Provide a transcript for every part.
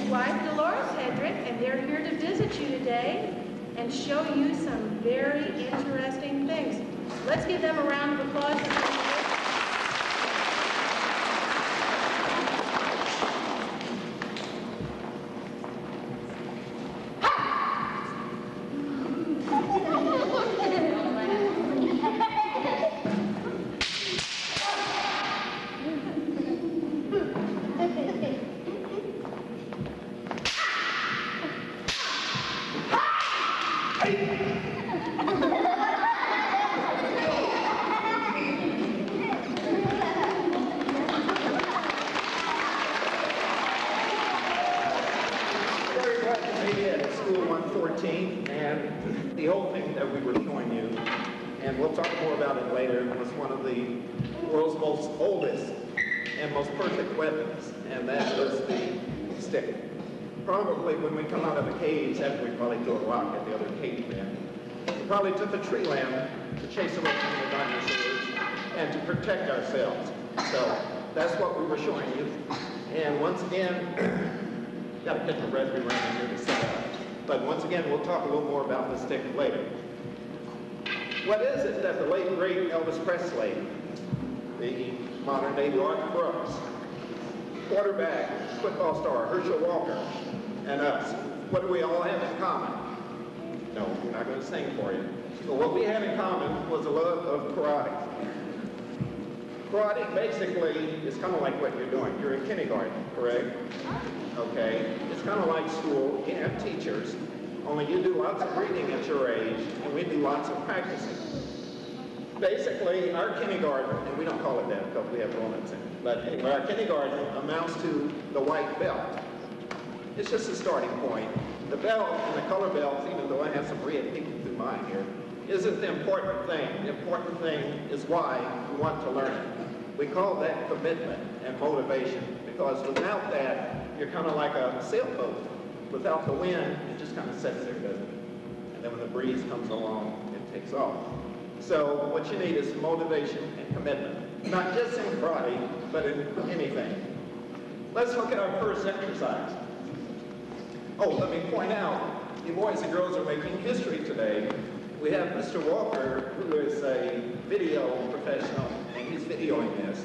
wife, Hedrick, and they're here to visit you today and show you some very interesting things. Let's give them a round of applause. And the whole thing that we were showing you, and we'll talk more about it later, was one of the world's most oldest and most perfect weapons, and that was the stick. Probably when we come out of the caves, after we probably threw a rock at the other cavemen, we probably took a tree limb to chase away from the dinosaurs and to protect ourselves. So that's what we were showing you. And once again, got to catch my breath, we ran in here to set up. But once again, we'll talk a little more about the stick later. What is it that the late, great Elvis Presley, the modern-day Garth Brooks, quarterback, football star, Herschel Walker, and us, what do we all have in common? No, we're not going to sing for you. But what we had in common was a love of karate. Karate basically is kind of like what you're doing. You're in kindergarten, correct? Okay, it's kind of like school. You have teachers, only you do lots of reading at your age, and we do lots of practicing. Basically, our kindergarten, and we don't call it that because we have Romans in it, but anyway, our kindergarten amounts to the white belt. It's just a starting point. The belt and the color belts, even though I have some red peeking through mine here, isn't the important thing. The important thing is why you want to learn it. We call that commitment and motivation, because without that, you're kind of like a sailboat. Without the wind, it just kind of sits there, doesn't it? And then when the breeze comes along, it takes off. So what you need is motivation and commitment. Not just in karate, but in anything. Let's look at our first exercise. Oh, let me point out, you boys and girls are making history today. We have Mr. Walker, who is a video professional, and he's videoing this.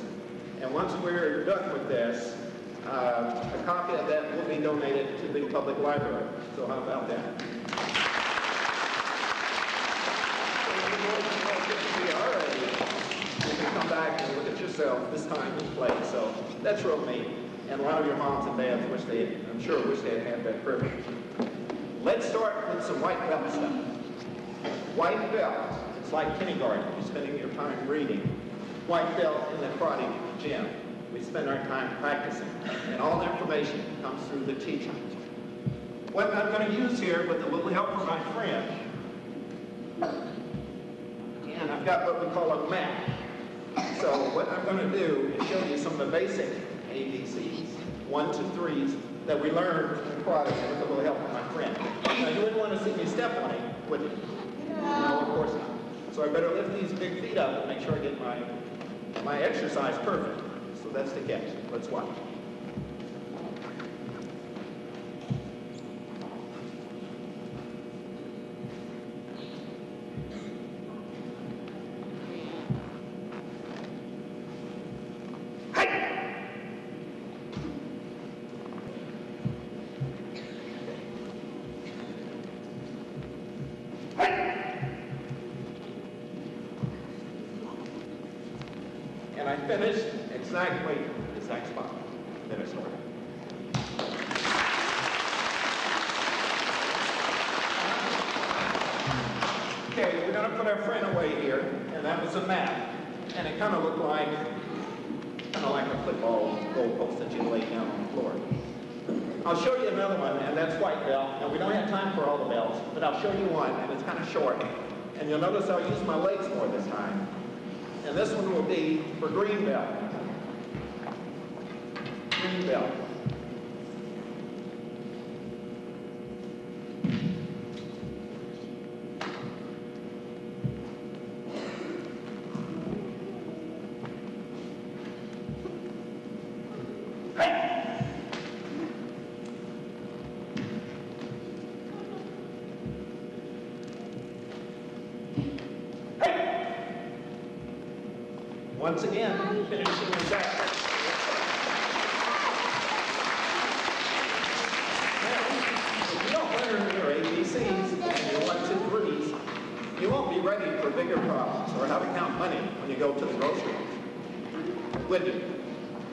And once we're done with this, a copy of that will be donated to the public library. So how about that? You can come back and look at yourself this time and play. So that's real neat. And a lot of your moms and dads wish they, I'm sure, wish they had had that privilege. Let's start with some white belt stuff. White belt, it's like kindergarten. You're spending your time reading. White belt in the karate gym. We spend our time practicing. And all the information comes through the teacher. What I'm going to use here, with a little help from my friend, and I've got what we call a map. So what I'm going to do is show you some of the basic ABCs, 1 to 3s, that we learned in karate with a little help from my friend. Now, you wouldn't want to see me step on it, would you? No, of course not. So I better lift these big feet up and make sure I get my exercise perfect. So that's the catch. Let's watch. And I finished exactly the exact spot that I started. Okay, we're going to put our friend away here, and that was a map. And it kind of looked like, a football goalpost that you lay down on the floor. I'll show you another one, and that's white belt. Now, we don't have time for all the belts, but I'll show you one, and it's kind of short. And you'll notice I'll use my legs more this time. And this one will be for green belt. Green belt. Once again, finishing with that. Now, if you don't learn your ABCs and your 1, 2, 3s, you won't be ready for bigger problems or how to count money when you go to the grocery store. Would you?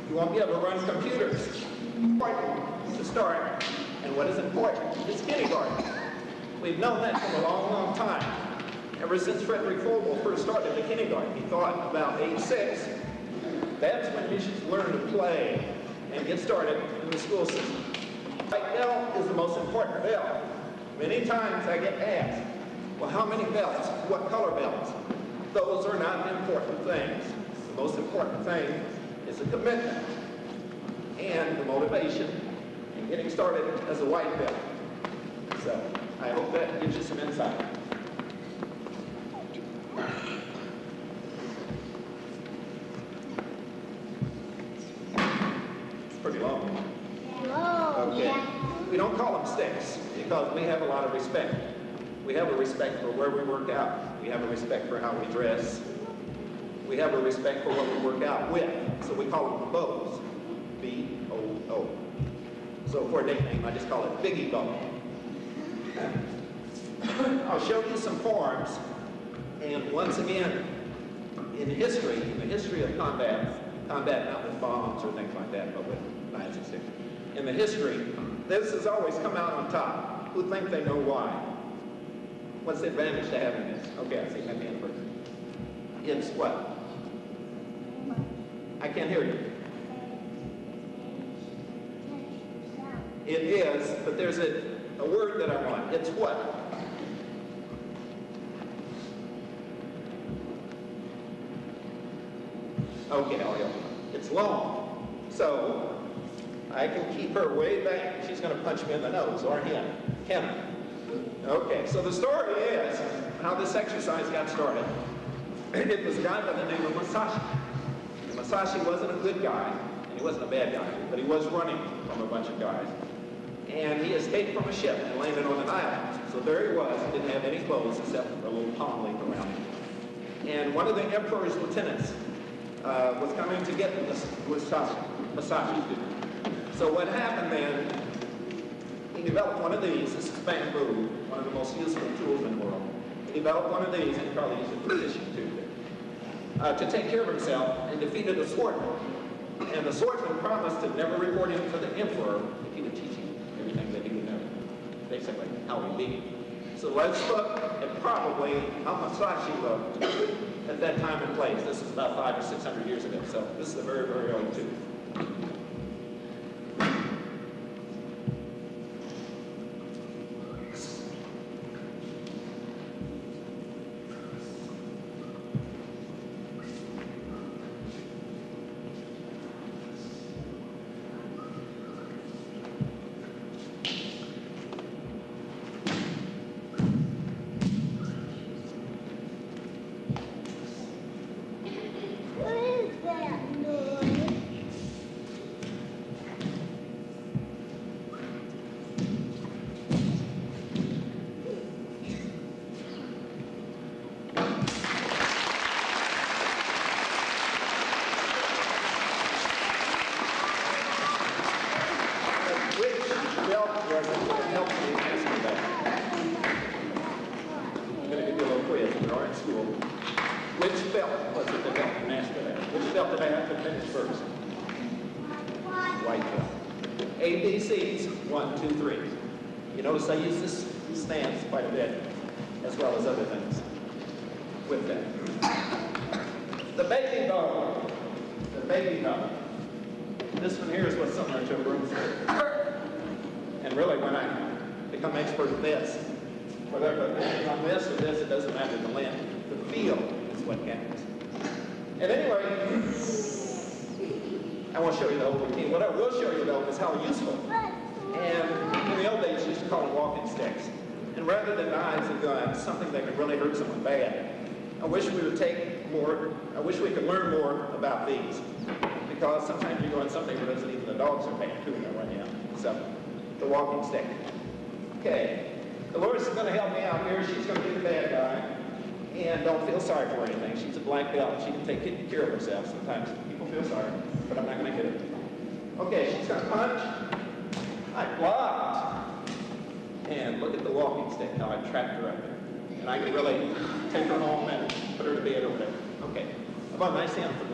You won't be able to run computers. Important to start, and what is important is kindergarten. We've known that for a long, long time. Ever since Frederick Vogel first started the kindergarten, he thought about age 6, that's when you should learn to play and get started in the school system. White belt is the most important belt. Many times I get asked, well, how many belts? What color belts? Those are not the important things. The most important thing is the commitment and the motivation in getting started as a white belt. So I hope that gives you some insight. It's pretty long. Okay. We don't call them sticks because we have a lot of respect. We have a respect for where we work out. We have a respect for how we dress. We have a respect for what we work out with. So we call them bows. B-O-O. So for a nickname, I just call it Biggie Bow. I'll show you some forms. And once again, in history, the history of combat not with bombs or things like that, but with knives and sticks. In the history, this has always come out on top. Who think they know why? What's the advantage to having this? Okay, I see my hand first. It's what? I can't hear you. It is, but there's a word that I want. It's what? Okay, Elio. It's long. So I can keep her way back. She's going to punch me in the nose, or him. Okay, so the story is how this exercise got started. It was a guy by the name of Masashi. Masashi wasn't a good guy, and he wasn't a bad guy, but he was running from a bunch of guys. And he escaped from a ship and landed on an island. So there he was. He didn't have any clothes except for a little palm leaf around him. And one of the emperor's lieutenants was coming to get Masashi. So what happened then, he developed one of these. This is bamboo, one of the most useful tools in the world. He developed one of these, and he probably used it for fishing too, to take care of himself, and defeated a swordman. And the swordsman promised to never report him to the emperor if he would teach him everything that he would know, basically how he beat him. So let's look at probably how Masashi looked at that time and place. This is about 500 or 600 years ago, so this is a very, very early too. ABCs, 1, 2, 3. You notice I use this stance quite a bit, as well as other things with that. The baby bow. The baby bow. This one here is what's similar to a broomstick. And really, when I become expert at this, whether I put this on this or this, it doesn't matter the length. The feel is what counts. And anyway, I won't show you the whole routine. What I will show you, though, is how useful. And in the old days, you used to call them walking sticks. And rather than knives and guns, something that could really hurt someone bad, I wish we would take more, I wish we could learn more about these. Because sometimes you go in something that even the dogs are paying too, right now. So, the walking stick. Okay. Dolores is going to help me out here. She's going to be the bad guy. And don't feel sorry for her or anything. She's a black belt. She can take care of herself. Sometimes people feel sorry, but I'm not going to hit her. Okay, she's going to punch. I blocked. And look at the walking stick, how I trapped her up there. And I can really take her home and put her to bed over there. Okay. How about a nice hand for